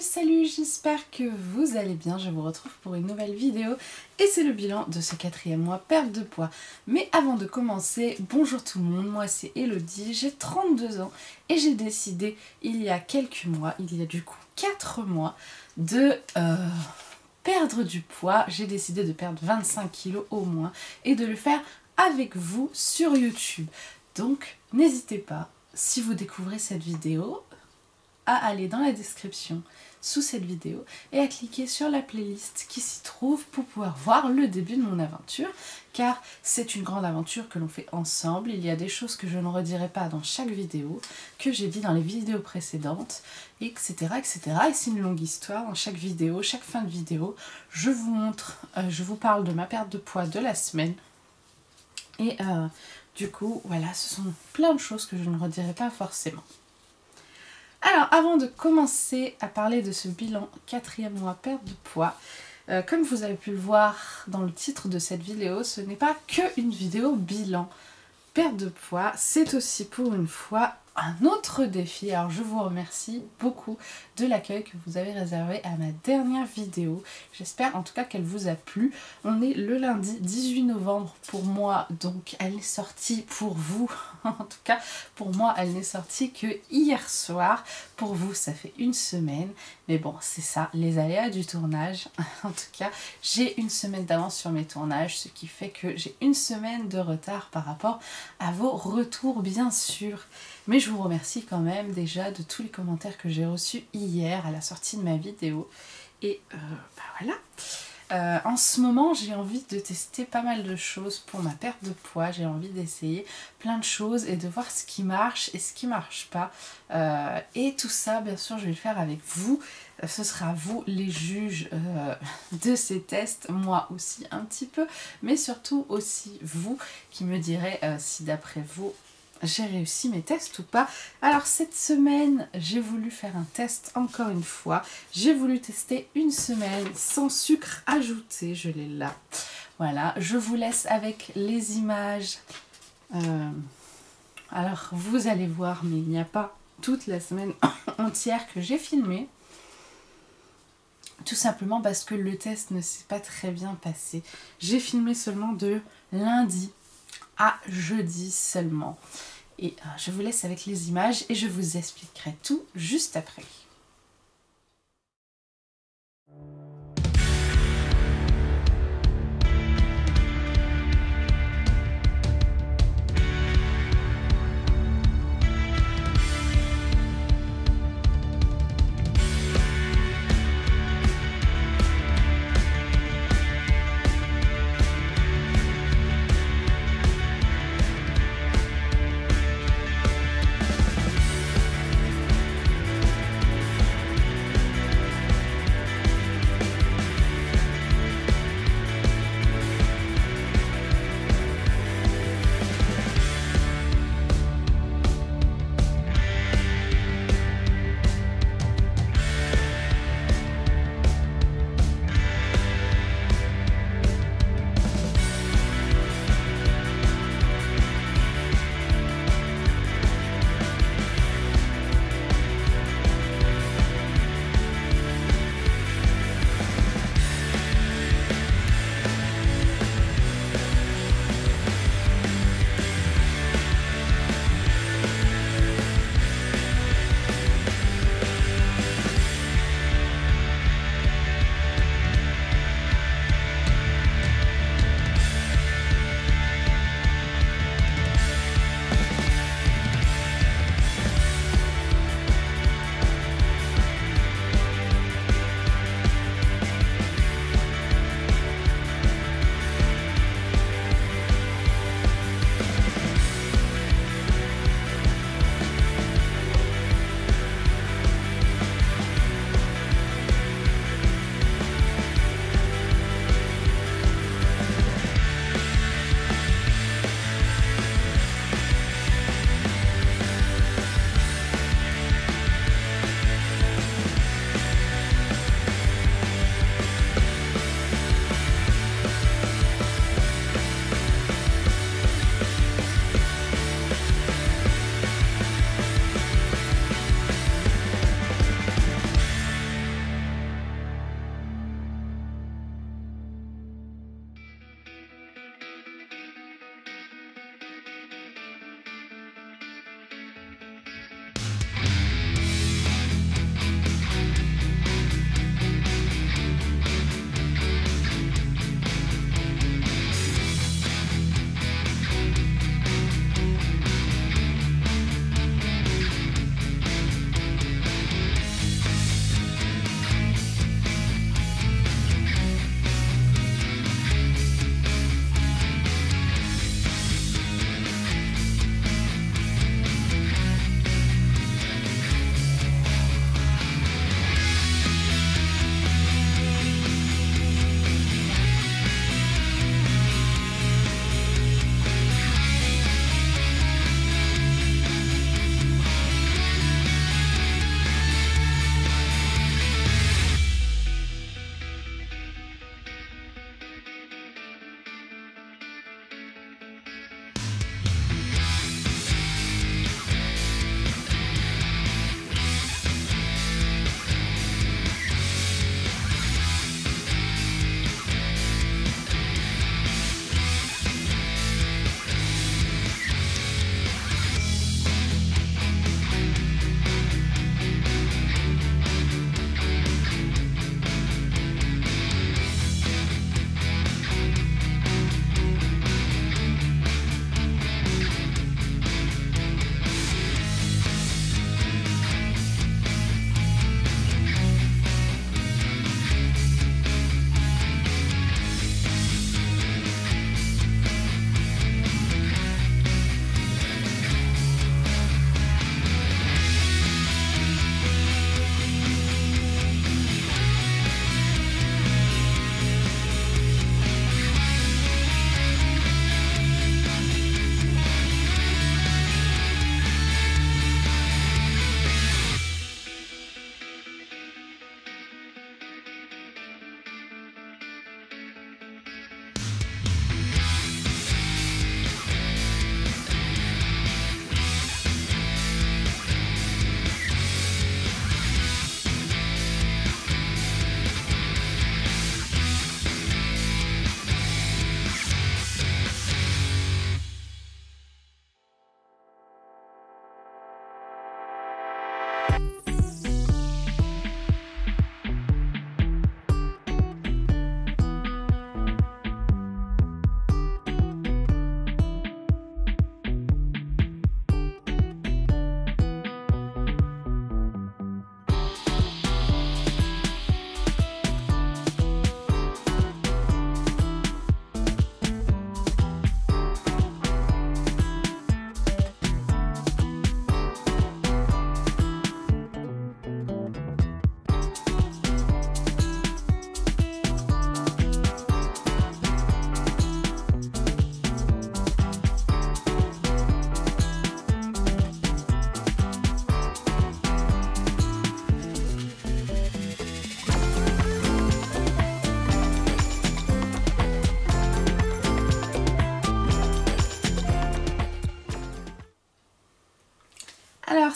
Salut, j'espère que vous allez bien, je vous retrouve pour une nouvelle vidéo et c'est le bilan de ce 4e mois perte de poids. Mais avant de commencer, bonjour tout le monde, moi c'est Elodie, j'ai 32 ans et j'ai décidé il y a quelques mois, il y a du coup 4 mois, de perdre du poids. J'ai décidé de perdre 25 kilos au moins et de le faire avec vous sur YouTube. Donc n'hésitez pas, si vous découvrez cette vidéo, à aller dans la description sous cette vidéo et à cliquer sur la playlist qui s'y trouve pour pouvoir voir le début de mon aventure, car c'est une grande aventure que l'on fait ensemble. Il y a des choses que je ne redirai pas dans chaque vidéo, que j'ai dit dans les vidéos précédentes, etc. etc. Et c'est une longue histoire. Dans chaque vidéo, chaque fin de vidéo, je vous montre, je vous parle de ma perte de poids de la semaine. Et du coup, voilà, ce sont plein de choses que je ne redirai pas forcément. Alors, avant de commencer à parler de ce bilan 4e mois perte de poids, comme vous avez pu le voir dans le titre de cette vidéo, ce n'est pas que une vidéo bilan perte de poids, c'est aussi pour une fois un autre défi. Alors je vous remercie beaucoup de l'accueil que vous avez réservé à ma dernière vidéo. J'espère en tout cas qu'elle vous a plu. On est le lundi 18 novembre pour moi, donc elle est sortie pour vous. En tout cas pour moi elle n'est sortie que hier soir. Pour vous ça fait une semaine. Mais bon, c'est ça, les aléas du tournage. En tout cas, j'ai une semaine d'avance sur mes tournages, ce qui fait que j'ai une semaine de retard par rapport à vos retours bien sûr. Mais je vous remercie quand même déjà de tous les commentaires que j'ai reçus hier à la sortie de ma vidéo. Et voilà. En ce moment, j'ai envie de tester pas mal de choses pour ma perte de poids. J'ai envie d'essayer plein de choses et de voir ce qui marche et ce qui marche pas. Et tout ça, bien sûr, je vais le faire avec vous. Ce sera vous les juges de ces tests, moi aussi un petit peu, mais surtout aussi vous qui me direz si d'après vous, j'ai réussi mes tests ou pas. Alors cette semaine, j'ai voulu faire un test encore une fois. J'ai voulu tester une semaine sans sucre ajouté. Je l'ai là. Voilà, je vous laisse avec les images. Alors vous allez voir, mais il n'y a pas toute la semaine entière que j'ai filmé. Tout simplement parce que le test ne s'est pas très bien passé. J'ai filmé seulement de lundi à jeudi seulement. Et je vous laisse avec les images et je vous expliquerai tout juste après.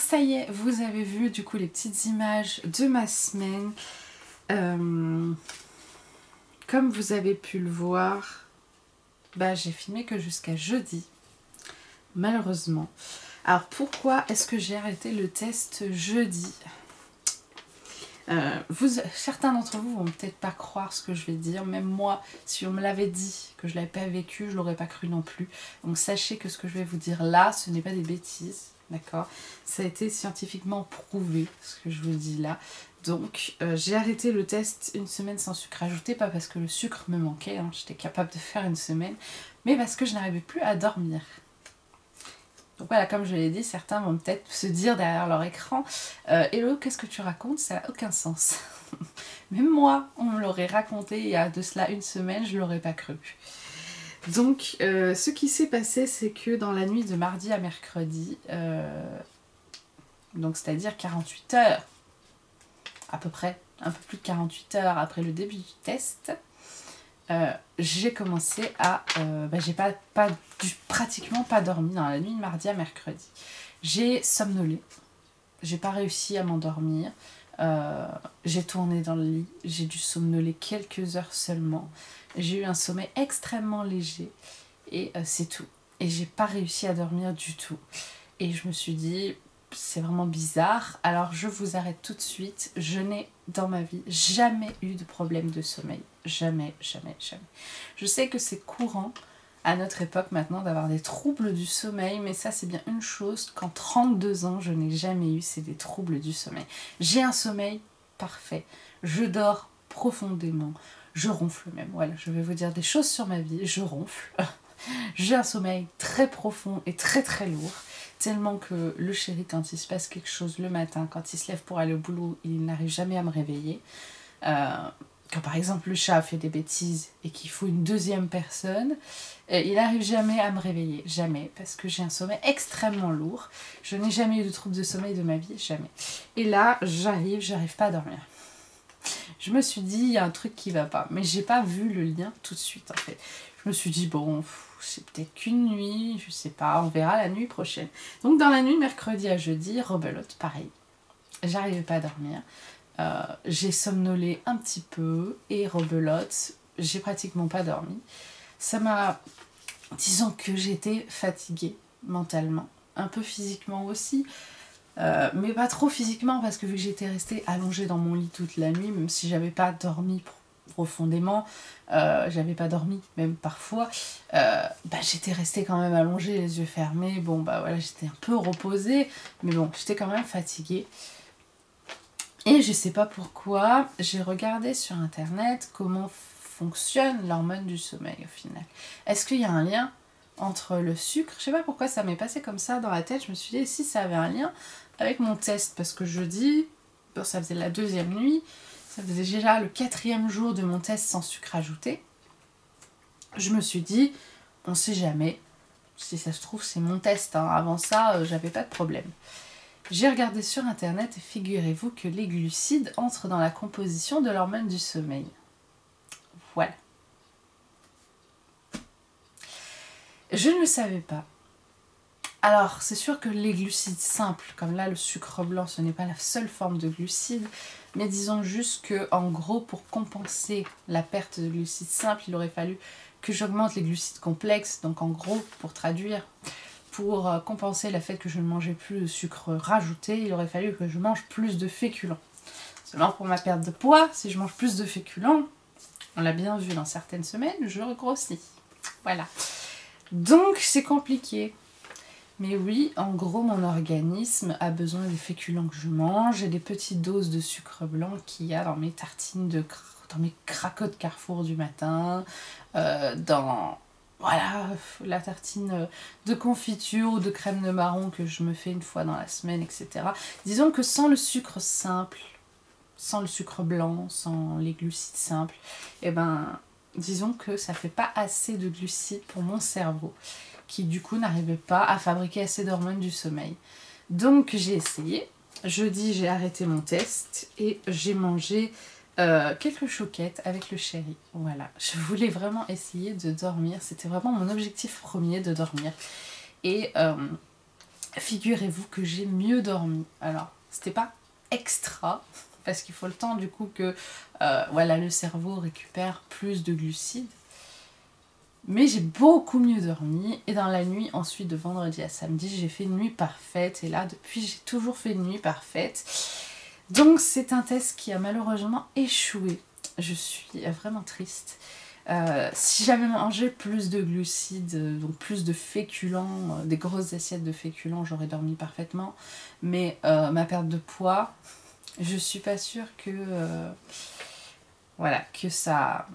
ça y est, vous avez vu du coup les petites images de ma semaine. Comme vous avez pu le voir, bah, j'ai filmé que jusqu'à jeudi, malheureusement. Alors pourquoi est-ce que j'ai arrêté le test jeudi? Certains d'entre vous vont peut-être pas croire ce que je vais dire, même moi, si on me l'avait dit que je l'avais pas vécu, je l'aurais pas cru non plus. Donc sachez que ce que je vais vous dire là, ce n'est pas des bêtises, d'accord? Ça a été scientifiquement prouvé, ce que je vous dis là. Donc j'ai arrêté le test une semaine sans sucre ajouté, pas parce que le sucre me manquait, hein, j'étais capable de faire une semaine, mais parce que je n'arrivais plus à dormir. Donc voilà, comme je l'ai dit, certains vont peut-être se dire derrière leur écran Hello, qu'est-ce que tu racontes? Ça n'a aucun sens. Même moi, on me l'aurait raconté il y a de cela une semaine, je ne l'aurais pas cru. Donc ce qui s'est passé, c'est que dans la nuit de mardi à mercredi, donc c'est-à-dire 48 heures, à peu près, un peu plus de 48 heures après le début du test, j'ai commencé à... j'ai pratiquement pas dormi dans la nuit de mardi à mercredi. J'ai somnolé, j'ai pas réussi à m'endormir, j'ai tourné dans le lit, j'ai dû somnoler quelques heures seulement. J'ai eu un sommeil extrêmement léger et c'est tout. Et j'ai pas réussi à dormir du tout. Et je me suis dit, c'est vraiment bizarre. Alors je vous arrête tout de suite. Je n'ai dans ma vie jamais eu de problème de sommeil. Jamais, jamais, jamais. Je sais que c'est courant à notre époque maintenant d'avoir des troubles du sommeil, mais ça c'est bien une chose qu'en 32 ans je n'ai jamais eu, c'est des troubles du sommeil. J'ai un sommeil parfait. Je dors profondément. Je ronfle même. Voilà, je vais vous dire des choses sur ma vie. Je ronfle. J'ai un sommeil très profond et très très lourd. Tellement que le chéri, quand il se passe quelque chose le matin, quand il se lève pour aller au boulot, il n'arrive jamais à me réveiller. Quand par exemple le chat fait des bêtises et qu'il faut une deuxième personne, il n'arrive jamais à me réveiller. Jamais. Parce que j'ai un sommeil extrêmement lourd. Je n'ai jamais eu de trouble de sommeil de ma vie. Jamais. Et là, j'arrive pas à dormir. Je me suis dit, il y a un truc qui va pas. Mais j'ai pas vu le lien tout de suite en fait. Je me suis dit, bon, c'est peut-être qu'une nuit, je sais pas, on verra la nuit prochaine. Donc dans la nuit, mercredi à jeudi, rebelote, pareil. J'arrivais pas à dormir. J'ai somnolé un petit peu et rebelote, j'ai pratiquement pas dormi. Ça m'a... Disons que j'étais fatiguée mentalement, un peu physiquement aussi. Mais pas trop physiquement parce que vu que j'étais restée allongée dans mon lit toute la nuit, même si j'avais pas dormi profondément, j'avais pas dormi même parfois, j'étais restée quand même allongée, les yeux fermés, bon bah voilà, j'étais un peu reposée, mais bon, j'étais quand même fatiguée. Et je sais pas pourquoi, j'ai regardé sur internet comment fonctionne l'hormone du sommeil au final. Est-ce qu'il y a un lien entre le sucre? Je sais pas pourquoi ça m'est passé comme ça dans la tête, je me suis dit si ça avait un lien avec mon test, parce que jeudi, bon, ça faisait la deuxième nuit, ça faisait déjà le 4e jour de mon test sans sucre ajouté. Je me suis dit, on sait jamais, si ça se trouve c'est mon test, hein. Avant ça j'avais pas de problème. J'ai regardé sur internet et figurez-vous que les glucides entrent dans la composition de l'hormone du sommeil. Voilà. Je ne le savais pas. Alors, c'est sûr que les glucides simples, comme là le sucre blanc, ce n'est pas la seule forme de glucides, mais disons juste que, en gros, pour compenser la perte de glucides simples, il aurait fallu que j'augmente les glucides complexes. Donc en gros, pour traduire, pour compenser le fait que je ne mangeais plus de sucre rajouté, il aurait fallu que je mange plus de féculents. Seulement pour ma perte de poids, si je mange plus de féculents, on l'a bien vu dans certaines semaines, je regrossis. Voilà. Donc c'est compliqué. Mais oui, en gros, mon organisme a besoin des féculents que je mange et des petites doses de sucre blanc qu'il y a dans mes tartines, dans mes cracos de Carrefour du matin, dans voilà, la tartine de confiture ou de crème de marron que je me fais une fois dans la semaine, etc. Disons que sans le sucre simple, sans le sucre blanc, sans les glucides simples, eh ben, disons que ça fait pas assez de glucides pour mon cerveau, qui du coup n'arrivait pas à fabriquer assez d'hormones du sommeil. Donc j'ai essayé. Jeudi, j'ai arrêté mon test et j'ai mangé quelques choquettes avec le chéri. Voilà, je voulais vraiment essayer de dormir. C'était vraiment mon objectif premier, de dormir. Et figurez-vous que j'ai mieux dormi. Alors, c'était pas extra, parce qu'il faut le temps du coup que voilà, le cerveau récupère plus de glucides. Mais j'ai beaucoup mieux dormi, et dans la nuit, ensuite de vendredi à samedi, j'ai fait une nuit parfaite, et là, depuis, j'ai toujours fait une nuit parfaite. Donc c'est un test qui a malheureusement échoué. Je suis vraiment triste. Si j'avais mangé plus de glucides, donc plus de féculents, des grosses assiettes de féculents, j'aurais dormi parfaitement. Mais ma perte de poids, je suis pas sûre que, voilà, que ça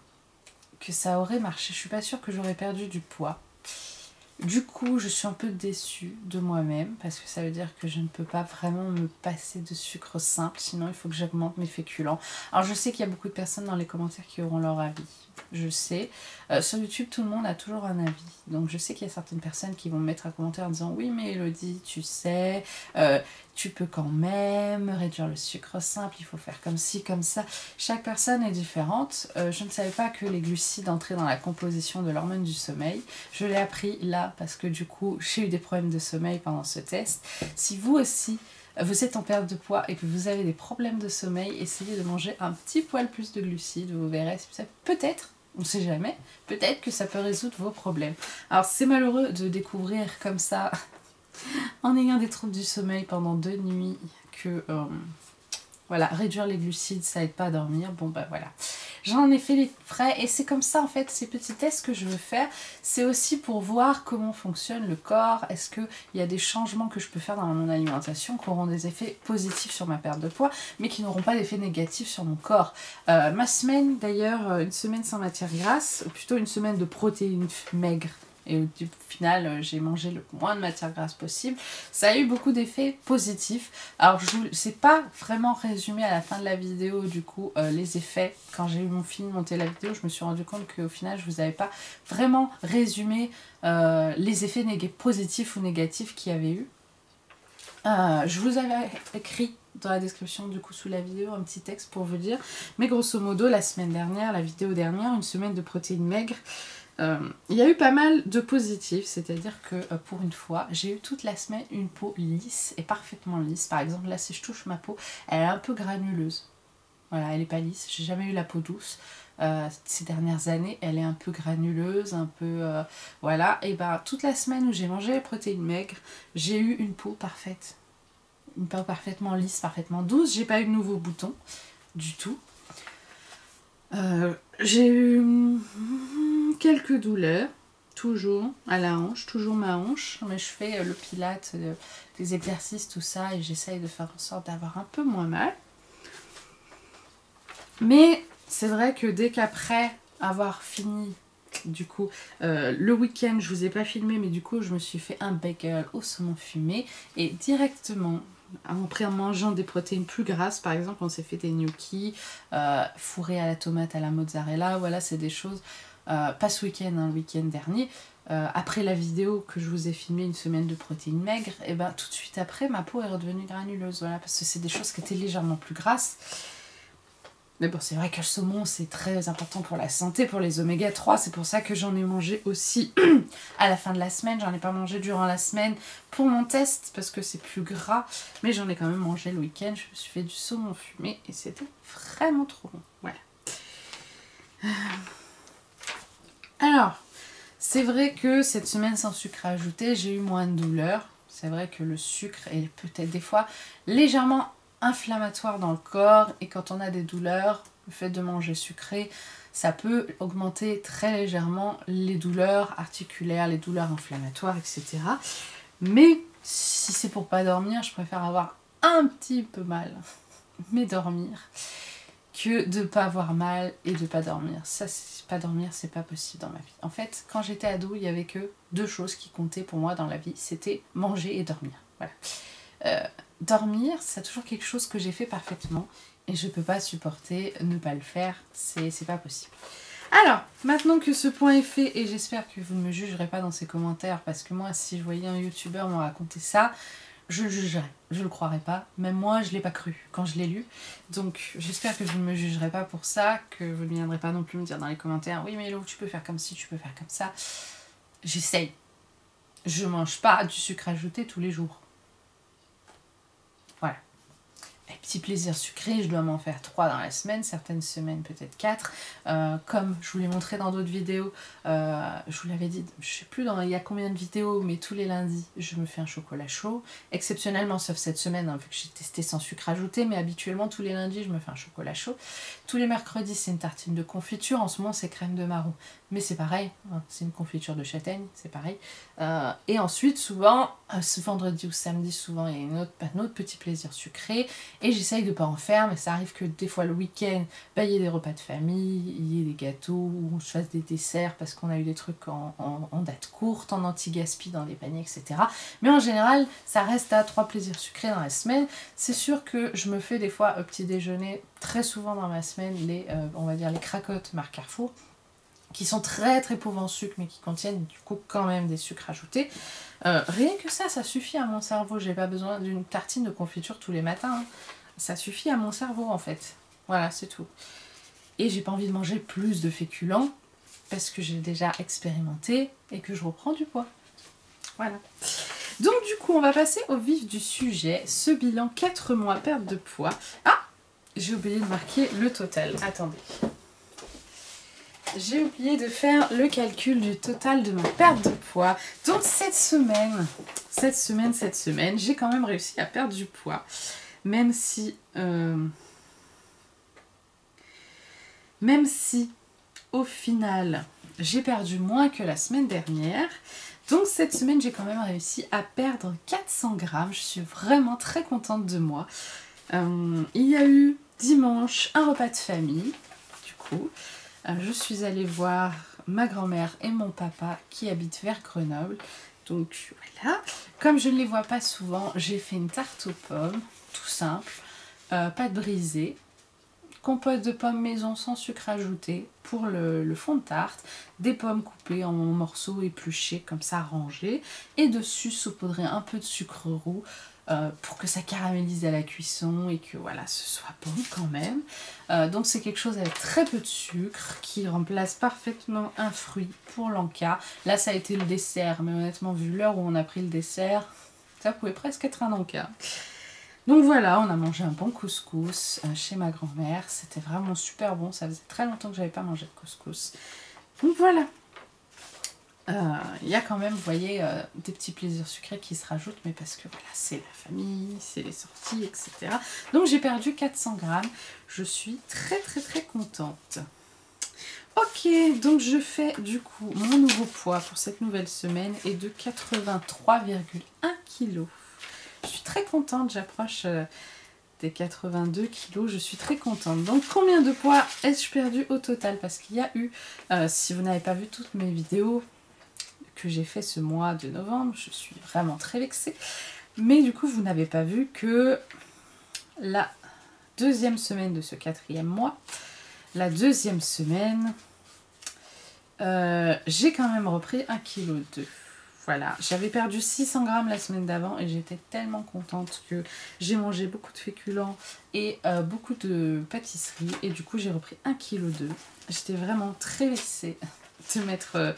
aurait marché. Je suis pas sûre que j'aurais perdu du poids. Du coup, je suis un peu déçue de moi-même parce que ça veut dire que je ne peux pas vraiment me passer de sucre simple, sinon il faut que j'augmente mes féculents. Alors je sais qu'il y a beaucoup de personnes dans les commentaires qui auront leur avis, je sais. Sur YouTube, tout le monde a toujours un avis. Donc je sais qu'il y a certaines personnes qui vont me mettre un commentaire en disant « Oui mais Elodie, tu sais, tu peux quand même réduire le sucre simple, il faut faire comme ci, comme ça. » Chaque personne est différente. Je ne savais pas que les glucides entraient dans la composition de l'hormone du sommeil. Je l'ai appris là parce que du coup j'ai eu des problèmes de sommeil pendant ce test. Si vous aussi vous êtes en perte de poids et que vous avez des problèmes de sommeil, essayez de manger un petit poil plus de glucides, vous verrez, peut-être, on ne sait jamais, peut-être que ça peut résoudre vos problèmes. Alors c'est malheureux de découvrir comme ça, en ayant des troubles du sommeil pendant 2 nuits, que voilà, réduire les glucides ça aide pas à dormir. Bon bah voilà, j'en ai fait les frais et c'est comme ça en fait, ces petits tests que je veux faire, c'est aussi pour voir comment fonctionne le corps, est-ce qu'il y a des changements que je peux faire dans mon alimentation qui auront des effets positifs sur ma perte de poids, mais qui n'auront pas d'effets négatifs sur mon corps. Ma semaine d'ailleurs, une semaine sans matière grasse, ou plutôt une semaine de protéines maigres, et au final j'ai mangé le moins de matière grasse possible, ça a eu beaucoup d'effets positifs. Alors je ne sais pas vraiment résumer à la fin de la vidéo du coup les effets. Quand j'ai eu fini de monter la vidéo, je me suis rendu compte qu'au final je vous avais pas vraiment résumé les effets positifs ou négatifs qu'il y avait eu. Je vous avais écrit dans la description du coup sous la vidéo un petit texte pour vous dire, mais grosso modo la semaine dernière, la vidéo dernière, une semaine de protéines maigres, il y a eu pas mal de positifs, c'est-à-dire que pour une fois, j'ai eu toute la semaine une peau lisse et parfaitement lisse. Par exemple, là, si je touche ma peau, elle est un peu granuleuse. Voilà, elle n'est pas lisse. J'ai jamais eu la peau douce. Ces dernières années, elle est un peu granuleuse, un peu... voilà, et ben toute la semaine où j'ai mangé les protéines maigres, j'ai eu une peau parfaite. Une peau parfaitement lisse, parfaitement douce. J'ai pas eu de nouveaux boutons du tout. J'ai eu quelques douleurs, toujours à la hanche, toujours ma hanche, mais je fais le pilate, des exercices, tout ça, et j'essaye de faire en sorte d'avoir un peu moins mal. Mais c'est vrai que dès qu'après avoir fini, du coup, le week-end, je vous ai pas filmé, mais du coup, je me suis fait un bagel au saumon fumé, et directement... Après, en mangeant des protéines plus grasses, par exemple, on s'est fait des gnocchis, fourrés à la tomate, à la mozzarella. Voilà, c'est des choses, pas ce week-end, hein, le week-end dernier. Après la vidéo que je vous ai filmée, une semaine de protéines maigres, et ben tout de suite après, ma peau est redevenue granuleuse. Voilà, parce que c'est des choses qui étaient légèrement plus grasses. Mais bon, c'est vrai que le saumon, c'est très important pour la santé, pour les oméga 3. C'est pour ça que j'en ai mangé aussi à la fin de la semaine. J'en ai pas mangé durant la semaine pour mon test, parce que c'est plus gras. Mais j'en ai quand même mangé le week-end. Je me suis fait du saumon fumé et c'était vraiment trop bon. Voilà. Alors, c'est vrai que cette semaine sans sucre ajouté, j'ai eu moins de douleurs. C'est vrai que le sucre est peut-être des fois légèrement inflammatoire dans le corps, et quand on a des douleurs, le fait de manger sucré, ça peut augmenter très légèrement les douleurs articulaires, les douleurs inflammatoires, etc. Mais si c'est pour pas dormir, je préfère avoir un petit peu mal, mais dormir, que de pas avoir mal et de pas dormir. Ça, pas dormir, c'est pas possible dans ma vie. En fait, quand j'étais ado, il y avait que 2 choses qui comptaient pour moi dans la vie, c'était manger et dormir. Voilà. Dormir, c'est toujours quelque chose que j'ai fait parfaitement et je peux pas supporter ne pas le faire, c'est pas possible. Alors, maintenant que ce point est fait, et j'espère que vous ne me jugerez pas dans ces commentaires, parce que moi, si je voyais un youtubeur me raconter ça, je le jugerais, je le croirais pas. Même moi, je l'ai pas cru quand je l'ai lu. Donc, j'espère que vous ne me jugerez pas pour ça, que vous ne viendrez pas non plus me dire dans les commentaires « Oui, mais Hello, tu peux faire comme ci, tu peux faire comme ça. » J'essaye. Je mange pas du sucre ajouté tous les jours. les petits plaisirs sucrés, je dois m'en faire 3 dans la semaine, certaines semaines peut-être 4. Comme je vous l'ai montré dans d'autres vidéos, je vous l'avais dit, je sais plus il y a combien de vidéos, mais tous les lundis, je me fais un chocolat chaud. Exceptionnellement, sauf cette semaine, hein, vu que j'ai testé sans sucre ajouté, mais habituellement, tous les lundis, je me fais un chocolat chaud. Tous les mercredis, c'est une tartine de confiture. En ce moment, c'est crème de marron. Mais c'est pareil, hein, c'est une confiture de châtaigne, c'est pareil. Et ensuite, souvent, ce vendredi ou samedi, souvent, il y a un autre petit plaisir sucré. Et j'essaye de ne pas en faire, mais ça arrive que des fois, le week-end, il y ait des repas de famille, il y ait des gâteaux, ou on se fasse des desserts parce qu'on a eu des trucs en date courte, en anti-gaspi dans des paniers, etc. Mais en général, ça reste à 3 plaisirs sucrés dans la semaine. C'est sûr que je me fais des fois au petit déjeuner, très souvent dans ma semaine, on va dire les cracottes marque Carrefour, qui sont très très pauvres en sucre, mais qui contiennent du coup quand même des sucres ajoutés. Rien que ça suffit à mon cerveau. J'ai pas besoin d'une tartine de confiture tous les matins. Hein. Ça suffit à mon cerveau en fait. Voilà, c'est tout. Et j'ai pas envie de manger plus de féculents, parce que j'ai déjà expérimenté et que je reprends du poids. Voilà. Donc du coup, on va passer au vif du sujet. Ce bilan 4 mois perte de poids. Ah, j'ai oublié de marquer le total. Attendez. J'ai oublié de faire le calcul du total de ma perte de poids. Donc cette semaine, j'ai quand même réussi à perdre du poids. Même si au final, j'ai perdu moins que la semaine dernière. Donc cette semaine, j'ai quand même réussi à perdre 400 grammes. Je suis vraiment très contente de moi. Il y a eu dimanche un repas de famille, du coup. Je suis allée voir ma grand-mère et mon papa qui habitent vers Grenoble. Donc voilà, comme je ne les vois pas souvent, j'ai fait une tarte aux pommes, tout simple, pâte brisée, compote de pommes maison sans sucre ajouté pour le fond de tarte, des pommes coupées en morceaux épluchés comme ça rangés, et dessus saupoudrer un peu de sucre roux pour que ça caramélise à la cuisson et que voilà, ce soit bon quand même. Donc c'est quelque chose avec très peu de sucre qui remplace parfaitement un fruit pour l'encas. Là ça a été le dessert, mais honnêtement vu l'heure où on a pris le dessert, ça pouvait presque être un encas. Donc voilà, on a mangé un bon couscous chez ma grand-mère, c'était vraiment super bon, ça faisait très longtemps que j'avais pas mangé de couscous. Donc voilà. Il y a quand même, vous voyez, des petits plaisirs sucrés qui se rajoutent, mais parce que voilà, c'est la famille, c'est les sorties, etc. Donc j'ai perdu 400 grammes, je suis très très très contente. Ok, donc je fais du coup, mon nouveau poids pour cette nouvelle semaine est de 83,1 kg. Je suis très contente, j'approche des 82 kg, je suis très contente. Donc combien de poids ai-je perdu au total? Parce qu'il y a eu, si vous n'avez pas vu toutes mes vidéos que j'ai fait ce mois de novembre, je suis vraiment très vexée. Mais du coup, vous n'avez pas vu que la deuxième semaine de ce 4e mois, la deuxième semaine, j'ai quand même repris 1,2 kg. Voilà, j'avais perdu 600 grammes la semaine d'avant et j'étais tellement contente que j'ai mangé beaucoup de féculents et beaucoup de pâtisseries. Et du coup, j'ai repris 1,2 kg. J'étais vraiment très vexée de m'être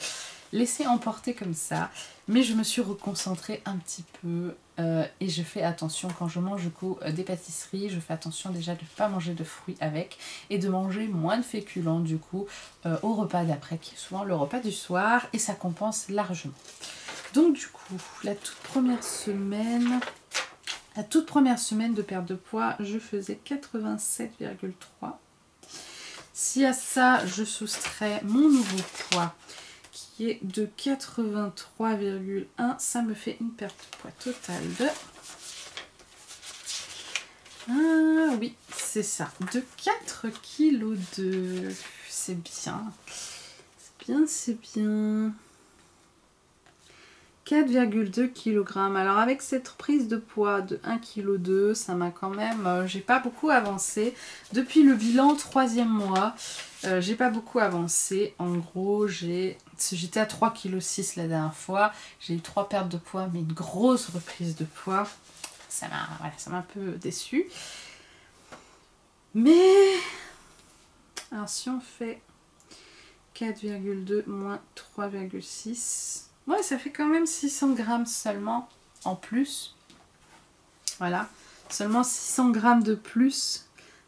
laissée emporter comme ça. Mais je me suis reconcentrée un petit peu et je fais attention quand je mange du coup des pâtisseries. Je fais attention déjà de ne pas manger de fruits avec et de manger moins de féculents du coup au repas d'après qui est souvent le repas du soir et ça compense largement. Donc du coup, la toute première semaine de perte de poids, je faisais 87,3. Si à ça, je soustrais mon nouveau poids, qui est de 83,1, ça me fait une perte de poids totale de... Ah oui, c'est ça, de 4,2 kg. C'est bien. C'est bien, c'est bien. 4,2 kg. Alors avec cette prise de poids de 1,2 kg, ça m'a quand même... j'ai pas beaucoup avancé. Depuis le bilan 3e mois, j'ai pas beaucoup avancé. En gros, j'étais à 3,6 kg la dernière fois. J'ai eu 3 pertes de poids, mais une grosse reprise de poids. Ça m'a un peu déçue. Mais... Alors si on fait 4,2 moins 3,6... Ouais, ça fait quand même 600 grammes seulement en plus. Voilà. Seulement 600 grammes de plus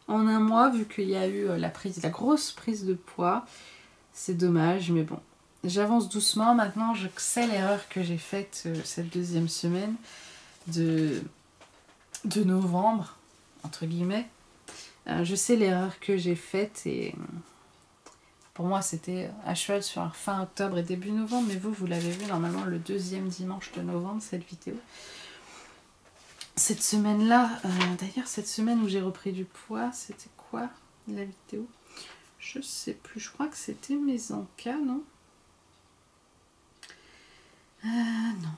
en un mois, vu qu'il y a eu la grosse prise de poids. C'est dommage, mais bon. J'avance doucement. Maintenant, je sais l'erreur que j'ai faite cette deuxième semaine de novembre, entre guillemets. Je sais l'erreur que j'ai faite et pour moi, c'était à cheval sur fin octobre et début novembre. Mais vous l'avez vu normalement le deuxième dimanche de novembre, cette vidéo. Cette semaine-là, d'ailleurs, cette semaine où j'ai repris du poids, c'était quoi la vidéo? Je sais plus, je crois que c'était mes encas, non? Non.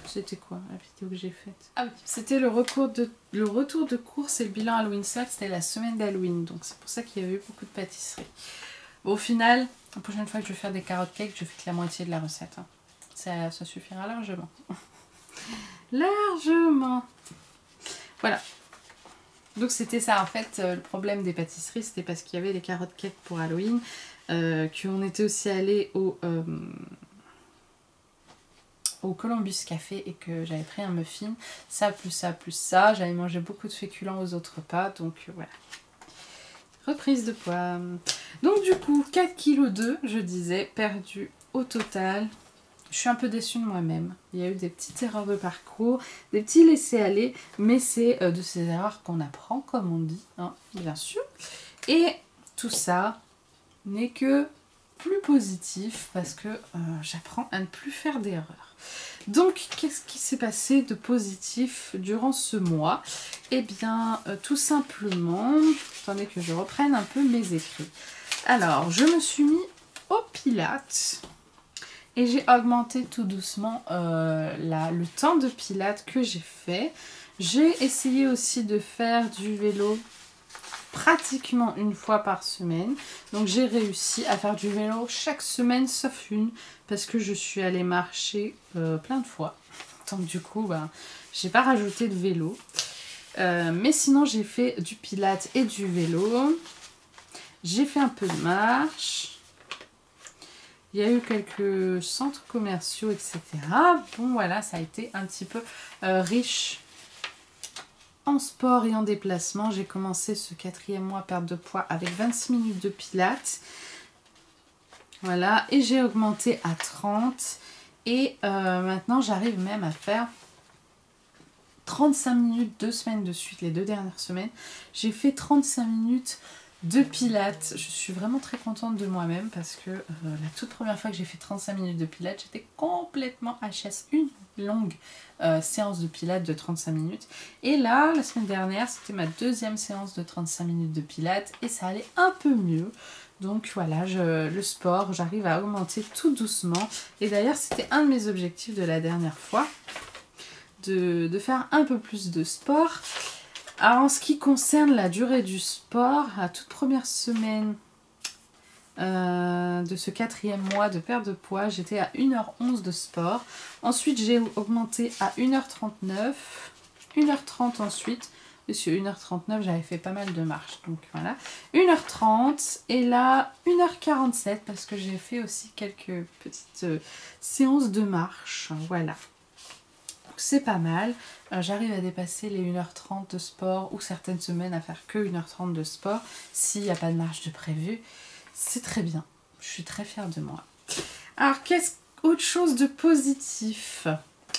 C'était quoi la vidéo que j'ai faite? Ah oui, c'était le retour de course et le bilan Halloween Slack, c'était la semaine d'Halloween, donc c'est pour ça qu'il y avait eu beaucoup de pâtisserie. Bon, au final, la prochaine fois que je vais faire des carottes cakes, je fais que la moitié de la recette. Hein. Ça suffira largement. Largement. Voilà. Donc c'était ça en fait, le problème des pâtisseries, c'était parce qu'il y avait les carottes cakes pour Halloween, qu'on était aussi allé au Columbus Café et que j'avais pris un muffin, ça plus ça plus ça, j'avais mangé beaucoup de féculents aux autres repas, donc voilà. Reprise de poids. Donc du coup, 4,2 kg, je disais, perdu au total. Je suis un peu déçue de moi-même. Il y a eu des petites erreurs de parcours, des petits laissés-aller, mais c'est de ces erreurs qu'on apprend, comme on dit, hein, bien sûr. Et tout ça n'est que plus positif parce que j'apprends à ne plus faire d'erreurs. Donc, qu'est-ce qui s'est passé de positif durant ce mois? Eh bien, tout simplement, attendez que je reprenne un peu mes écrits. Alors, je me suis mis au pilates. Et j'ai augmenté tout doucement le temps de pilates que j'ai fait. J'ai essayé aussi de faire du vélo pratiquement une fois par semaine. Donc j'ai réussi à faire du vélo chaque semaine sauf une. Parce que je suis allée marcher plein de fois. Donc du coup, j'ai pas rajouté de vélo. Mais sinon j'ai fait du pilates et du vélo. J'ai fait un peu de marche. Il y a eu quelques centres commerciaux, etc. Bon, voilà, ça a été un petit peu riche en sport et en déplacement. J'ai commencé ce 4e mois perte de poids avec 26 minutes de pilates. Voilà, et j'ai augmenté à 30. Et maintenant, j'arrive même à faire 35 minutes 2 semaines de suite, les 2 dernières semaines. J'ai fait 35 minutes de pilates. Je suis vraiment très contente de moi-même parce que la toute première fois que j'ai fait 35 minutes de pilates, j'étais complètement HS. Une longue séance de pilates de 35 minutes. Et là, la semaine dernière, c'était ma 2e séance de 35 minutes de pilates et ça allait un peu mieux. Donc voilà, le sport, j'arrive à augmenter tout doucement. Et d'ailleurs, c'était un de mes objectifs de la dernière fois, de faire un peu plus de sport. Alors en ce qui concerne la durée du sport, la toute première semaine de ce 4e mois de perte de poids, j'étais à 1h11 de sport. Ensuite j'ai augmenté à 1h39, 1h30 ensuite. Sur 1h39 j'avais fait pas mal de marches, donc voilà. 1h30 et là 1h47 parce que j'ai fait aussi quelques petites séances de marche, voilà. C'est pas mal, j'arrive à dépasser les 1h30 de sport ou certaines semaines à faire que 1h30 de sport s'il n'y a pas de marche de prévu. C'est très bien, je suis très fière de moi. Alors autre chose de positif?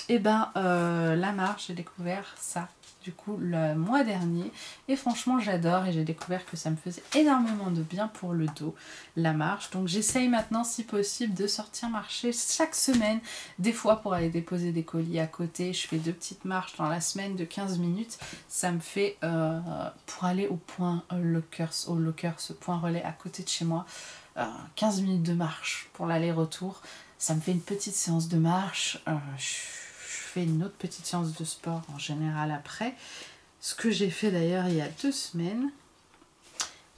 Eh ben la marche, j'ai découvert ça du coup le mois dernier et franchement j'adore et j'ai découvert que ça me faisait énormément de bien pour le dos, la marche. Donc j'essaye maintenant si possible de sortir marcher chaque semaine, des fois pour aller déposer des colis à côté. Je fais 2 petites marches dans la semaine de 15 minutes, ça me fait pour aller au point Lockers, ce point relais à côté de chez moi, 15 minutes de marche pour l'aller-retour. Ça me fait une petite séance de marche, je fais une autre petite séance de sport en général après, ce que j'ai fait d'ailleurs il y a 2 semaines.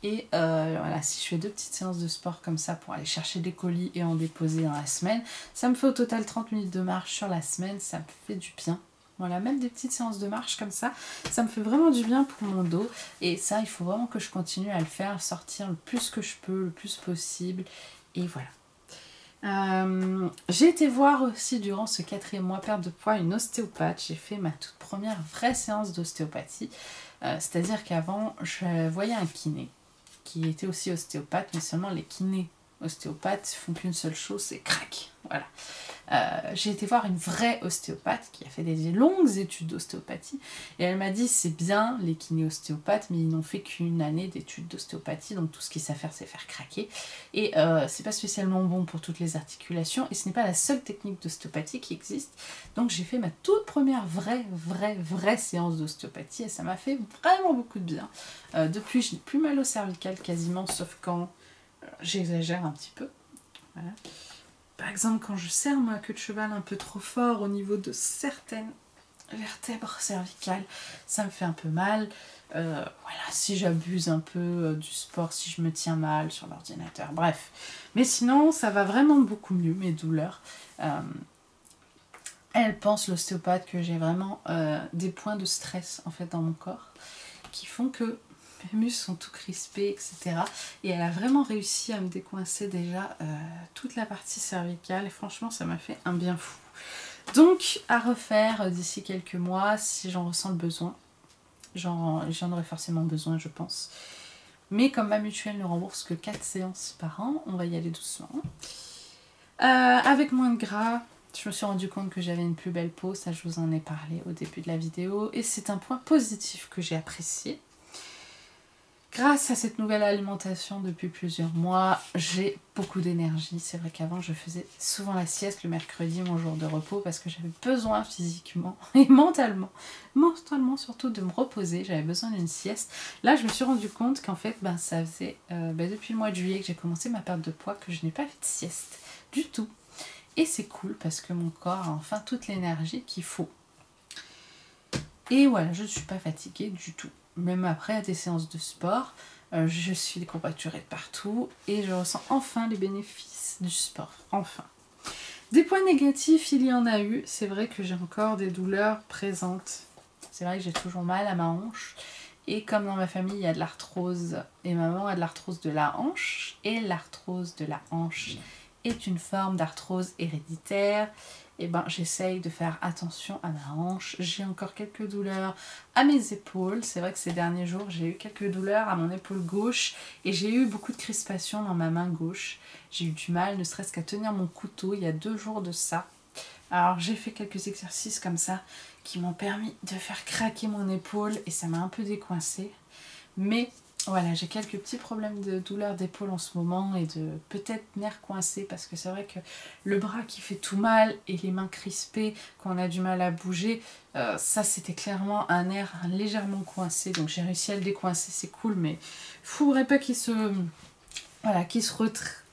Et voilà, si je fais 2 petites séances de sport comme ça pour aller chercher des colis et en déposer dans la semaine, ça me fait au total 30 minutes de marche sur la semaine, ça me fait du bien. Voilà, même des petites séances de marche comme ça me fait vraiment du bien pour mon dos. Et ça, il faut vraiment que je continue à le faire, sortir le plus que je peux, le plus possible. Et voilà. J'ai été voir aussi durant ce 4e mois perte de poids une ostéopathe. J'ai fait ma toute première vraie séance d'ostéopathie. C'est-à-dire qu'avant, je voyais un kiné qui était aussi ostéopathe, mais seulement les kinés ostéopathes font qu'une seule chose, c'est crac. Voilà. J'ai été voir une vraie ostéopathe qui a fait des longues études d'ostéopathie et elle m'a dit c'est bien les kiné-ostéopathes mais ils n'ont fait qu'une année d'études d'ostéopathie, donc tout ce qu'ils savent faire c'est faire craquer et c'est pas spécialement bon pour toutes les articulations et ce n'est pas la seule technique d'ostéopathie qui existe. Donc j'ai fait ma toute première vraie séance d'ostéopathie et ça m'a fait vraiment beaucoup de bien. Depuis je n'ai plus mal au cervical quasiment, sauf quand j'exagère un petit peu. Voilà. Par exemple, quand je serre ma queue de cheval un peu trop fort au niveau de certaines vertèbres cervicales, ça me fait un peu mal. Voilà, si j'abuse un peu du sport, si je me tiens mal sur l'ordinateur, bref. Mais sinon, ça va vraiment beaucoup mieux, mes douleurs. Elle pense, l'ostéopathe, que j'ai vraiment des points de stress en fait dans mon corps qui font que mes muscles sont tout crispés, etc. Et elle a vraiment réussi à me décoincer déjà toute la partie cervicale et franchement ça m'a fait un bien fou. Donc à refaire d'ici quelques mois si j'en ressens le besoin. J'en aurai forcément besoin je pense. Mais comme ma mutuelle ne rembourse que 4 séances par an, on va y aller doucement. Avec moins de gras, je me suis rendu compte que j'avais une plus belle peau, ça je vous en ai parlé au début de la vidéo. Et c'est un point positif que j'ai apprécié. Grâce à cette nouvelle alimentation depuis plusieurs mois, j'ai beaucoup d'énergie. C'est vrai qu'avant, je faisais souvent la sieste le mercredi, mon jour de repos, parce que j'avais besoin physiquement et mentalement surtout de me reposer. J'avais besoin d'une sieste. Là, je me suis rendu compte qu'en fait, ça faisait depuis le mois de juillet que j'ai commencé ma perte de poids, que je n'ai pas fait de sieste du tout. Et c'est cool parce que mon corps a enfin toute l'énergie qu'il faut. Et voilà, je ne suis pas fatiguée du tout. Même après des séances de sport, je suis décompacturée de partout et je ressens enfin les bénéfices du sport. Enfin. Des points négatifs, il y en a eu. C'est vrai que j'ai encore des douleurs présentes. C'est vrai que j'ai toujours mal à ma hanche. Et comme dans ma famille, il y a de l'arthrose, et ma maman a de l'arthrose de la hanche, et l'arthrose de la hanche est une forme d'arthrose héréditaire, et j'essaye de faire attention à ma hanche. J'ai encore quelques douleurs à mes épaules. C'est vrai que ces derniers jours, j'ai eu quelques douleurs à mon épaule gauche et j'ai eu beaucoup de crispation dans ma main gauche. J'ai eu du mal, ne serait-ce qu'à tenir mon couteau il y a 2 jours de ça. Alors j'ai fait quelques exercices comme ça qui m'ont permis de faire craquer mon épaule et ça m'a un peu décoincée. Mais voilà, j'ai quelques petits problèmes de douleur d'épaule en ce moment et de peut-être nerfs coincés parce que c'est vrai que le bras qui fait tout mal et les mains crispées quand on a du mal à bouger, ça c'était clairement un nerf légèrement coincé. Donc j'ai réussi à le décoincer, c'est cool, mais il faudrait pas qu'il se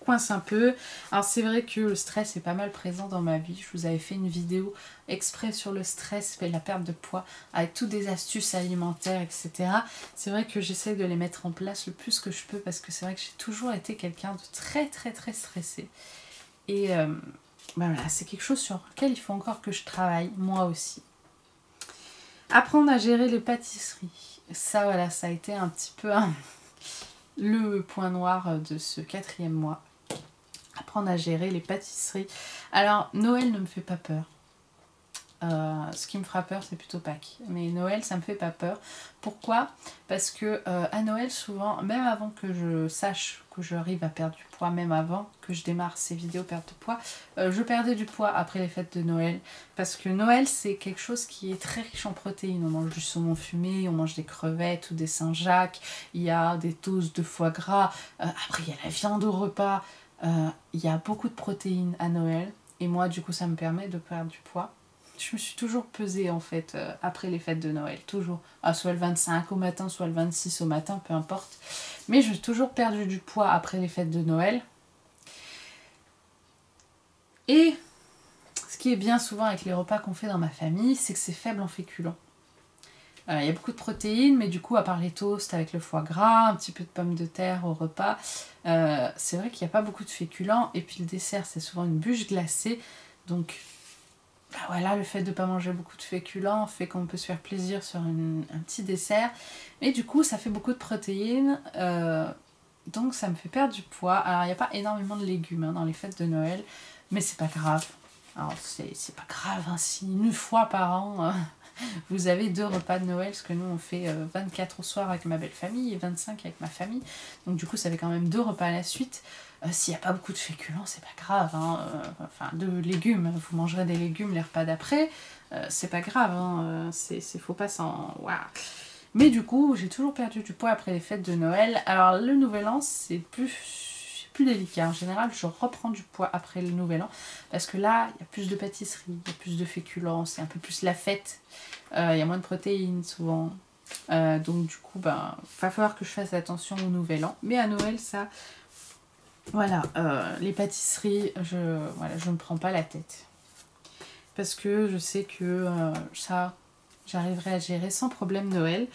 coince un peu. Alors c'est vrai que le stress est pas mal présent dans ma vie. Je vous avais fait une vidéo exprès sur le stress et la perte de poids avec toutes des astuces alimentaires, etc. C'est vrai que j'essaie de les mettre en place le plus que je peux parce que c'est vrai que j'ai toujours été quelqu'un de très stressé. Et voilà, c'est quelque chose sur lequel il faut encore que je travaille, moi aussi. Apprendre à gérer les pâtisseries. Ça voilà, ça a été un petit peu le point noir de ce 4e mois. Apprendre à gérer les pâtisseries. Alors, Noël ne me fait pas peur. Ce qui me fera peur, c'est plutôt Pâques. Mais Noël, ça me fait pas peur. Pourquoi ? Parce que à Noël, souvent, même avant que je sache que j'arrive à perdre du poids, même avant que je démarre ces vidéos perte de poids, je perdais du poids après les fêtes de Noël. Parce que Noël, c'est quelque chose qui est très riche en protéines. On mange du saumon fumé, on mange des crevettes ou des Saint-Jacques, il y a des toasts de foie gras, après il y a la viande au repas. Il y a beaucoup de protéines à Noël. Et moi, du coup, ça me permet de perdre du poids. Je me suis toujours pesée en fait après les fêtes de Noël, toujours. Soit le 25 au matin, soit le 26 au matin, peu importe. Mais j'ai toujours perdu du poids après les fêtes de Noël. Et ce qui est bien souvent avec les repas qu'on fait dans ma famille, c'est que c'est faible en féculents. Il y a beaucoup de protéines, mais du coup, à part les toasts avec le foie gras, un petit peu de pommes de terre au repas, c'est vrai qu'il n'y a pas beaucoup de féculents. Et puis le dessert, c'est souvent une bûche glacée. Donc voilà, le fait de ne pas manger beaucoup de féculents fait qu'on peut se faire plaisir sur un petit dessert. Et du coup, ça fait beaucoup de protéines. Donc ça me fait perdre du poids. Alors il n'y a pas énormément de légumes hein, dans les fêtes de Noël, mais c'est pas grave. Alors c'est pas grave hein, si une fois par an vous avez 2 repas de Noël, parce que nous on fait 24 au soir avec ma belle famille et 25 avec ma famille. Donc du coup ça fait quand même 2 repas à la suite. S'il n'y a pas beaucoup de féculents, c'est pas grave. Hein, enfin de légumes, vous mangerez des légumes les repas d'après. C'est pas grave, hein, faut pas s'en... Waouh. Mais du coup, j'ai toujours perdu du poids après les fêtes de Noël. Alors le nouvel an, c'est plus délicat. En général, je reprends du poids après le nouvel an. Parce que là, il y a plus de pâtisserie, il y a plus de féculents, c'est un peu plus la fête. Il y a moins de protéines souvent. Donc du coup, va falloir que je fasse attention au nouvel an. Mais à Noël, ça... Voilà, les pâtisseries, je ne prends pas la tête. Parce que je sais que ça, j'arriverai à gérer sans problème Noël.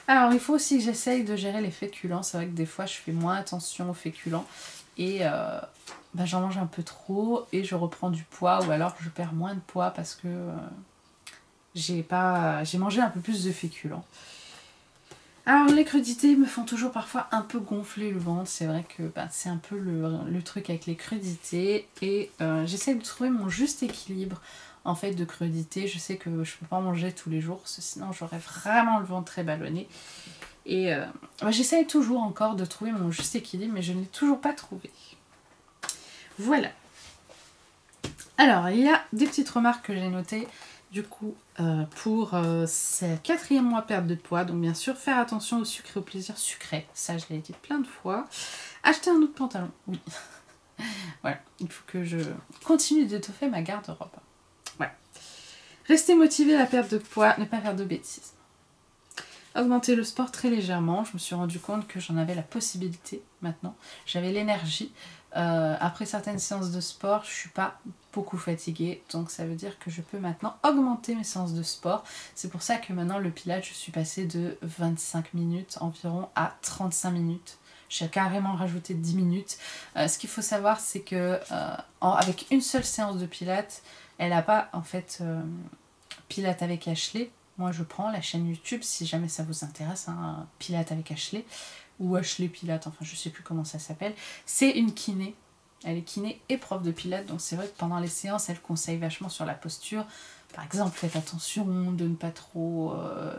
Alors, il faut aussi que j'essaye de gérer les féculents. C'est vrai que des fois, je fais moins attention aux féculents. Et j'en mange un peu trop et je reprends du poids. Ou alors, je perds moins de poids parce que j'ai mangé un peu plus de féculents. Alors les crudités me font toujours parfois un peu gonfler le ventre, c'est vrai que c'est un peu le truc avec les crudités et j'essaie de trouver mon juste équilibre en fait de crudités. Je sais que je peux pas en manger tous les jours, sinon j'aurais vraiment le ventre très ballonné. Et j'essaie toujours encore de trouver mon juste équilibre mais je ne l'ai toujours pas trouvé. Voilà. Alors il y a des petites remarques que j'ai notées. Du coup, pour ce 4e mois perte de poids, donc bien sûr, faire attention au sucre et au plaisir sucré. Ça, je l'ai dit plein de fois. Acheter un autre pantalon, oui. Voilà, il faut que je continue d'étoffer ma garde-robe. Voilà. Rester motivé à la perte de poids, ne pas faire de bêtises. Augmenter le sport très légèrement. Je me suis rendu compte que j'en avais la possibilité maintenant. J'avais l'énergie. Après certaines séances de sport, je ne suis pas beaucoup fatiguée. Donc ça veut dire que je peux maintenant augmenter mes séances de sport. C'est pour ça que maintenant le pilates, je suis passée de 25 minutes environ à 35 minutes. J'ai carrément rajouté 10 minutes. Ce qu'il faut savoir, c'est que avec une seule séance de pilates, elle n'a pas en fait Pilates avec Ashley. Moi je prends la chaîne YouTube si jamais ça vous intéresse, hein, Pilates avec Ashley ou Ashley Pilates, enfin je sais plus comment ça s'appelle. C'est une kiné, elle est kiné et prof de Pilates, donc c'est vrai que pendant les séances elle conseille vachement sur la posture. Par exemple, faites attention de ne pas trop,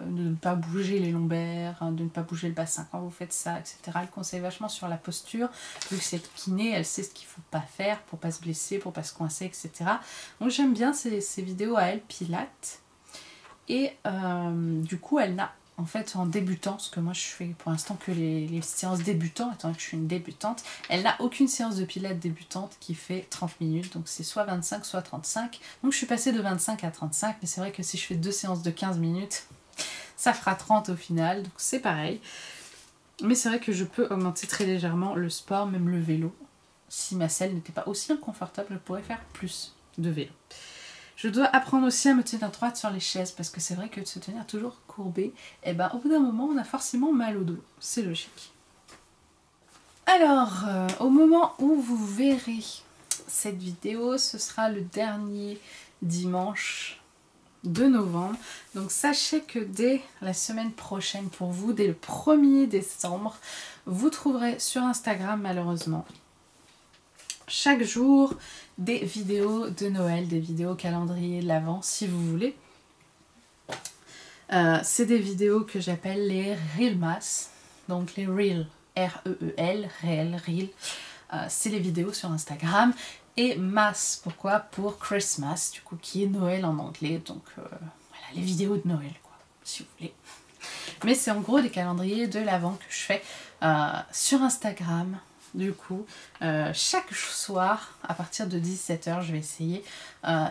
de ne pas bouger les lombaires, hein, de ne pas bouger le bassin quand vous faites ça, etc. Elle conseille vachement sur la posture. Vu que cette kiné, elle sait ce qu'il ne faut pas faire pour pas se blesser, pour pas se coincer, etc. Donc j'aime bien ces vidéos à elle, Pilates. Et du coup, elle n'a en fait en débutant, parce que moi je fais pour l'instant que les séances débutants, étant donné que je suis une débutante, elle n'a aucune séance de pilates débutante qui fait 30 minutes, donc c'est soit 25 soit 35. Donc je suis passée de 25 à 35, mais c'est vrai que si je fais 2 séances de 15 minutes, ça fera 30 au final, donc c'est pareil. Mais c'est vrai que je peux augmenter très légèrement le sport, même le vélo. Si ma selle n'était pas aussi inconfortable, je pourrais faire plus de vélo. Je dois apprendre aussi à me tenir droite sur les chaises parce que c'est vrai que de se tenir toujours courbé, et au bout d'un moment on a forcément mal au dos, c'est logique. Alors, au moment où vous verrez cette vidéo, ce sera le dernier dimanche de novembre. Donc sachez que dès la semaine prochaine pour vous, dès le 1er décembre, vous trouverez sur Instagram malheureusement chaque jour des vidéos de Noël, des vidéos calendrier de l'Avent si vous voulez. C'est des vidéos que j'appelle les Reelmas, donc les Reel, R-E-E-L, réel, Reel. C'est les vidéos sur Instagram. Et Mass, pourquoi? Pour Christmas, du coup, qui est Noël en anglais. Donc voilà, les vidéos de Noël, quoi, si vous voulez. Mais c'est en gros des calendriers de l'Avent que je fais sur Instagram. Du coup, chaque soir, à partir de 17 h, je vais essayer,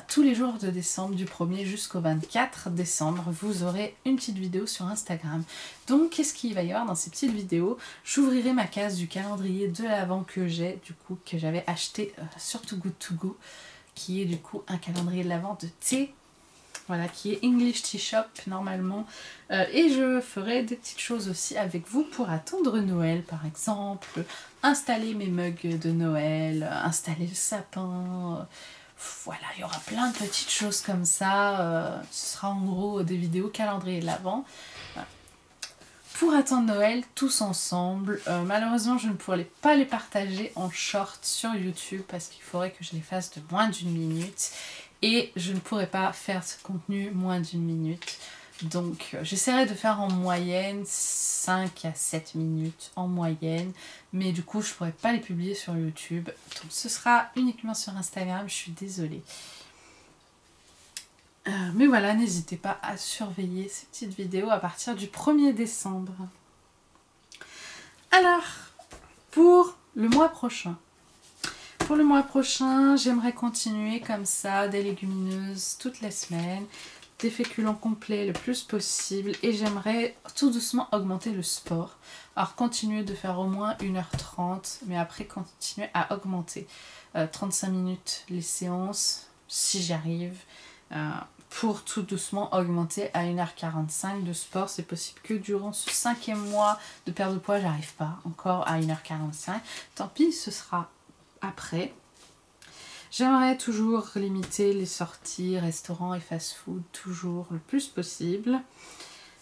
tous les jours de décembre, du 1er jusqu'au 24 décembre, vous aurez une petite vidéo sur Instagram. Donc, qu'est-ce qu'il va y avoir dans ces petites vidéos? J'ouvrirai ma case du calendrier de l'Avent que j'ai, du coup, que j'avais acheté sur Too Good To Go, qui est du coup un calendrier de l'Avent de thé. Voilà, qui est English Tea Shop normalement. Et je ferai des petites choses aussi avec vous pour attendre Noël, par exemple. Installer mes mugs de Noël, installer le sapin. Voilà, il y aura plein de petites choses comme ça. Ce sera en gros des vidéos calendrier de l'Avent. Voilà. pour attendre Noël tous ensemble. Malheureusement je ne pourrai pas les partager en short sur YouTube parce qu'il faudrait que je les fasse de moins d'une minute et je ne pourrai pas faire ce contenu moins d'une minute. Donc j'essaierai de faire en moyenne 5 à 7 minutes en moyenne, mais du coup je ne pourrai pas les publier sur YouTube. Donc ce sera uniquement sur Instagram, je suis désolée. Mais voilà, n'hésitez pas à surveiller ces petites vidéos à partir du 1er décembre. Alors, pour le mois prochain. Pour le mois prochain, j'aimerais continuer comme ça, des légumineuses toutes les semaines, des féculents complets le plus possible et j'aimerais tout doucement augmenter le sport. Alors continuer de faire au moins 1h30, mais après continuer à augmenter. 35 minutes les séances, si j'y arrive. Pour tout doucement augmenter à 1h45 de sport. C'est possible que durant ce 5e mois de perte de poids, j'arrive pas encore à 1h45. Tant pis, ce sera après. J'aimerais toujours limiter les sorties, restaurants et fast-food, toujours le plus possible.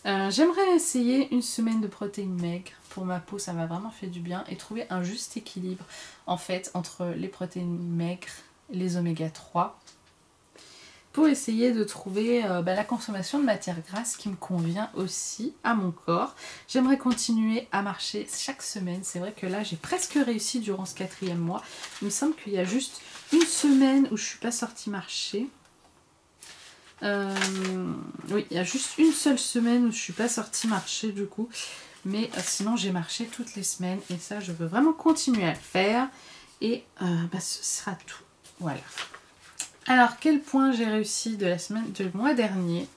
J'aimerais essayer une semaine de protéines maigres. Pour ma peau, ça m'a vraiment fait du bien. Et trouver un juste équilibre, en fait, entre les protéines maigres et les oméga 3. Pour essayer de trouver la consommation de matière grasse qui me convient aussi à mon corps. J'aimerais continuer à marcher chaque semaine. C'est vrai que là, j'ai presque réussi durant ce 4e mois. Il me semble qu'il y a juste une semaine où je ne suis pas sortie marcher. Oui, il y a juste une seule semaine où je ne suis pas sortie marcher du coup. Mais sinon, j'ai marché toutes les semaines. Et ça, je veux vraiment continuer à le faire. Et ce sera tout. Voilà. Alors, quel point j'ai réussi du mois dernier?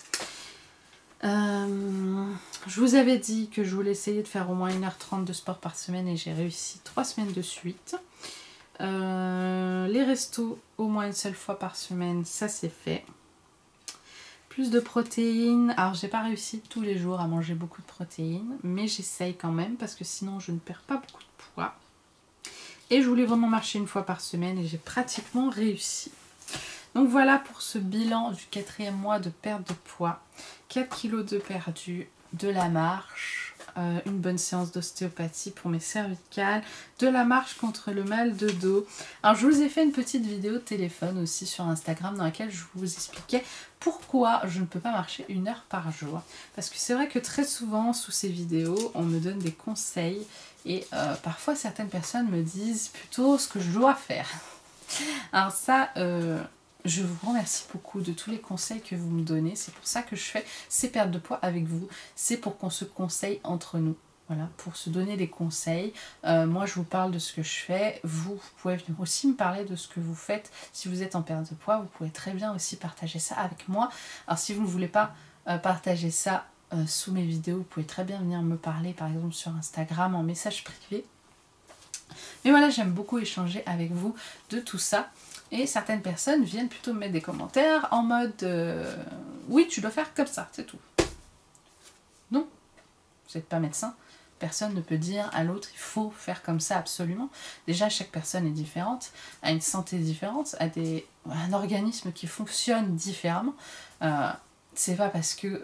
Je vous avais dit que je voulais essayer de faire au moins 1h30 de sport par semaine et j'ai réussi 3 semaines de suite. Les restos au moins une seule fois par semaine, ça c'est fait. Plus de protéines. Alors, j'ai pas réussi tous les jours à manger beaucoup de protéines, mais j'essaye quand même parce que sinon je ne perds pas beaucoup de poids. Et je voulais vraiment marcher une fois par semaine et j'ai pratiquement réussi. Donc voilà pour ce bilan du 4e mois de perte de poids. 4 kg de perdu, de la marche, une bonne séance d'ostéopathie pour mes cervicales, de la marche contre le mal de dos. Alors je vous ai fait une petite vidéo téléphone aussi sur Instagram dans laquelle je vous expliquais pourquoi je ne peux pas marcher 1 heure par jour. Parce que c'est vrai que très souvent sous ces vidéos on me donne des conseils et parfois certaines personnes me disent plutôt ce que je dois faire. Alors ça... je vous remercie beaucoup de tous les conseils que vous me donnez. C'est pour ça que je fais ces pertes de poids avec vous. C'est pour qu'on se conseille entre nous. Voilà, pour se donner des conseils. Moi, je vous parle de ce que je fais. Vous pouvez venir aussi me parler de ce que vous faites. Si vous êtes en perte de poids, vous pouvez très bien aussi partager ça avec moi. Alors, si vous ne voulez pas partager ça sous mes vidéos, vous pouvez très bien venir me parler, par exemple, sur Instagram, en message privé. Mais voilà, j'aime beaucoup échanger avec vous de tout ça. Et certaines personnes viennent plutôt me mettre des commentaires en mode oui, tu dois faire comme ça, c'est tout. Non, vous n'êtes pas médecin. Personne ne peut dire à l'autre il faut faire comme ça absolument. Déjà, chaque personne est différente, a une santé différente, a un organisme qui fonctionne différemment. C'est pas parce que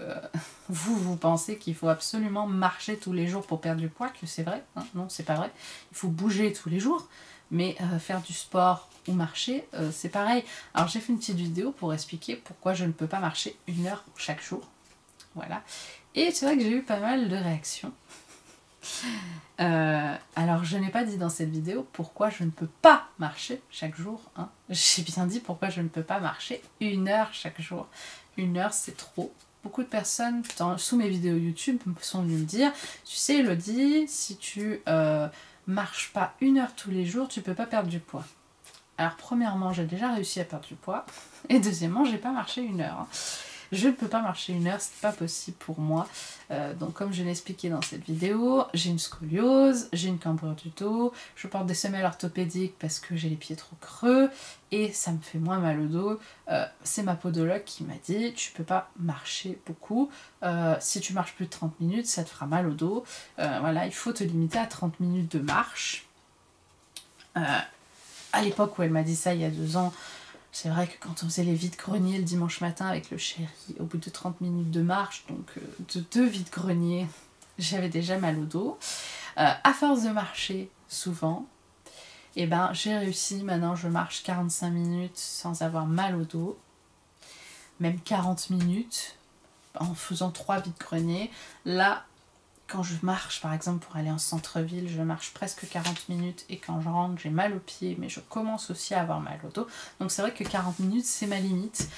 vous pensez qu'il faut absolument marcher tous les jours pour perdre du poids que c'est vrai. Hein, non, c'est pas vrai. Il faut bouger tous les jours. Mais faire du sport ou marcher, c'est pareil. Alors j'ai fait une petite vidéo pour expliquer pourquoi je ne peux pas marcher 1 heure chaque jour. Voilà. Et c'est vrai que j'ai eu pas mal de réactions. Alors je n'ai pas dit dans cette vidéo pourquoi je ne peux pas marcher chaque jour. Hein. J'ai bien dit pourquoi je ne peux pas marcher 1 heure chaque jour. 1 heure c'est trop. Beaucoup de personnes sous mes vidéos YouTube sont venues me dire, tu sais Elodie, si tu... marche pas 1 heure tous les jours, tu peux pas perdre du poids. Alors premièrement, j'ai déjà réussi à perdre du poids. Et deuxièmement, j'ai pas marché 1 heure. Je ne peux pas marcher 1 heure, c'est pas possible pour moi. Donc comme je l'ai expliqué dans cette vidéo, j'ai une scoliose, j'ai une cambrure du dos, je porte des semelles orthopédiques parce que j'ai les pieds trop creux et ça me fait moins mal au dos. C'est ma podologue qui m'a dit tu peux pas marcher beaucoup, si tu marches plus de 30 minutes ça te fera mal au dos. Voilà, il faut te limiter à 30 minutes de marche. À l'époque où elle m'a dit ça il y a 2 ans, c'est vrai que quand on faisait les vides-greniers le dimanche matin avec le chéri, au bout de 30 minutes de marche, donc de 2 vides-greniers, j'avais déjà mal au dos. À force de marcher souvent, et ben j'ai réussi, maintenant je marche 45 minutes sans avoir mal au dos, même 40 minutes en faisant 3 vides-greniers. Là, quand je marche par exemple pour aller en centre-ville, je marche presque 40 minutes et quand je rentre j'ai mal aux pieds, mais je commence aussi à avoir mal au dos. Donc c'est vrai que 40 minutes c'est ma limite.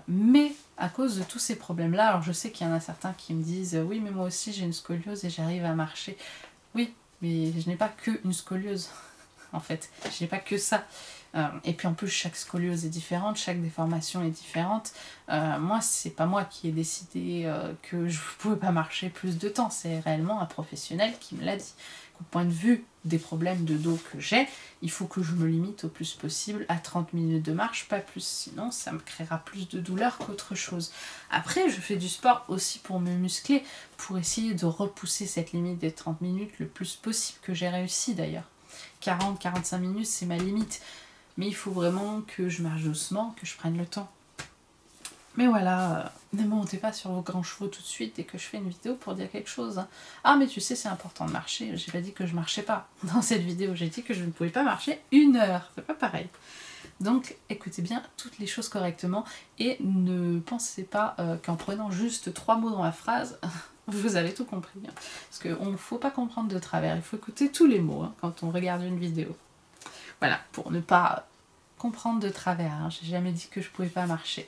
Mais à cause de tous ces problèmes-là, alors je sais qu'il y en a certains qui me disent oui mais moi aussi j'ai une scoliose et j'arrive à marcher. Oui, mais je n'ai pas que une scoliose en fait, je n'ai pas que ça. Et puis en plus chaque scoliose est différente, chaque déformation est différente. Moi c'est pas moi qui ai décidé que je ne pouvais pas marcher plus de temps, c'est réellement un professionnel qui me l'a dit. Au point de vue des problèmes de dos que j'ai, il faut que je me limite au plus possible à 30 minutes de marche, pas plus, sinon ça me créera plus de douleur qu'autre chose. Après je fais du sport aussi pour me muscler, pour essayer de repousser cette limite des 30 minutes le plus possible, que j'ai réussi d'ailleurs. 40-45 minutes c'est ma limite. Mais il faut vraiment que je marche doucement, que je prenne le temps. Mais voilà, ne montez pas sur vos grands chevaux tout de suite dès que je fais une vidéo pour dire quelque chose. Ah mais tu sais c'est important de marcher, j'ai pas dit que je marchais pas. Dans cette vidéo j'ai dit que je ne pouvais pas marcher 1 heure, c'est pas pareil. Donc écoutez bien toutes les choses correctement et ne pensez pas qu'en prenant juste 3 mots dans la phrase, vous avez tout compris. Parce qu'il ne faut pas comprendre de travers, il faut écouter tous les mots quand on regarde une vidéo. Voilà, pour ne pas comprendre de travers, j'ai jamais dit que je pouvais pas marcher.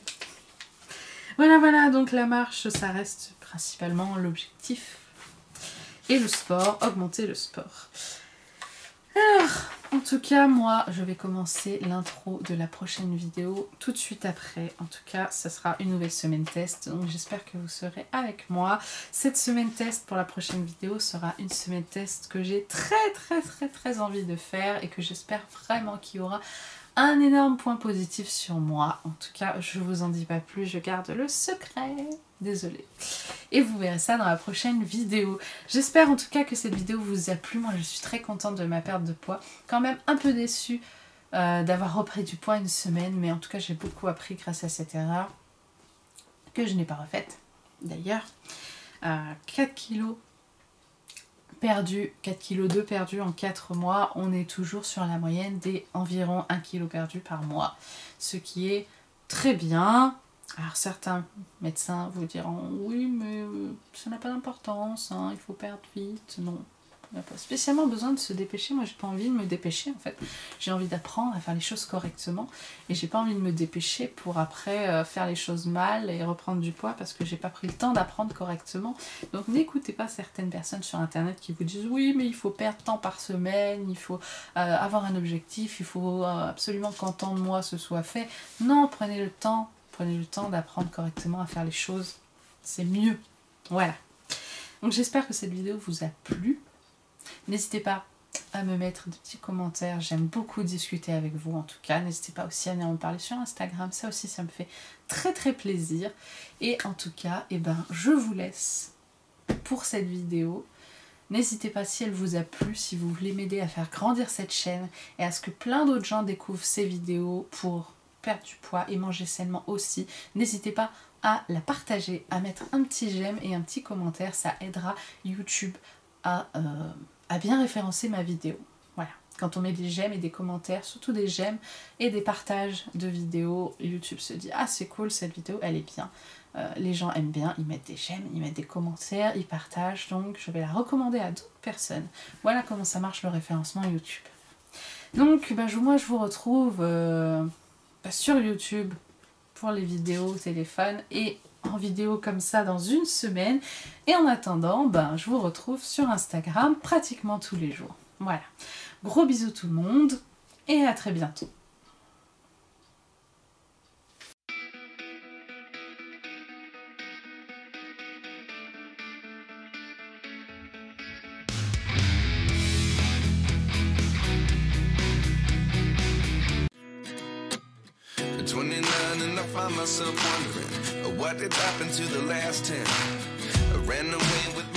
Voilà, donc la marche, ça reste principalement l'objectif. Et le sport, augmenter le sport. Alors, en tout cas, moi, je vais commencer l'intro de la prochaine vidéo tout de suite après. En tout cas, ça sera une nouvelle semaine test, donc j'espère que vous serez avec moi. Cette semaine test pour la prochaine vidéo sera une semaine test que j'ai très envie de faire et que j'espère vraiment qu'il y aura un énorme point positif sur moi. En tout cas, je vous en dis pas plus, je garde le secret. Désolée. Et vous verrez ça dans la prochaine vidéo. J'espère en tout cas que cette vidéo vous a plu. Moi, je suis très contente de ma perte de poids. Quand même un peu déçue d'avoir repris du poids une semaine, mais en tout cas, j'ai beaucoup appris grâce à cette erreur que je n'ai pas refaite. D'ailleurs, 4 kilos perdu, 4,2 kg perdus en 4 mois, on est toujours sur la moyenne des environ 1 kg perdu par mois, ce qui est très bien. Alors certains médecins vous diront oui mais ça n'a pas d'importance, hein, il faut perdre vite. Non, il n'y a pas spécialement besoin de se dépêcher. Moi j'ai pas envie de me dépêcher en fait, j'ai envie d'apprendre à faire les choses correctement et j'ai pas envie de me dépêcher pour après faire les choses mal et reprendre du poids parce que j'ai pas pris le temps d'apprendre correctement. Donc n'écoutez pas certaines personnes sur internet qui vous disent oui mais il faut perdre tant par semaine, il faut avoir un objectif, il faut absolument qu'en tant de mois ce soit fait. Non, prenez le temps d'apprendre correctement à faire les choses, c'est mieux. Voilà. Donc j'espère que cette vidéo vous a plu. N'hésitez pas à me mettre des petits commentaires, j'aime beaucoup discuter avec vous en tout cas. N'hésitez pas aussi à venir me parler sur Instagram, ça aussi ça me fait très plaisir. Et en tout cas, je vous laisse pour cette vidéo. N'hésitez pas si elle vous a plu, si vous voulez m'aider à faire grandir cette chaîne et à ce que plein d'autres gens découvrent ces vidéos pour perdre du poids et manger sainement aussi. N'hésitez pas à la partager, à mettre un petit j'aime et un petit commentaire, ça aidera YouTube à bien référencer ma vidéo. Voilà, quand on met des j'aime et des commentaires, surtout des j'aime et des partages de vidéos, YouTube se dit ah c'est cool cette vidéo, elle est bien. Les gens aiment bien, ils mettent des j'aime, ils mettent des commentaires, ils partagent, donc je vais la recommander à d'autres personnes. Voilà comment ça marche le référencement YouTube. Donc moi je vous retrouve sur YouTube pour les vidéos au téléphone et en vidéo comme ça dans une semaine. Et en attendant, je vous retrouve sur Instagram pratiquement tous les jours. Voilà. Gros bisous tout le monde et à très bientôt. And I find myself wondering what did happen to the last 10. I ran away with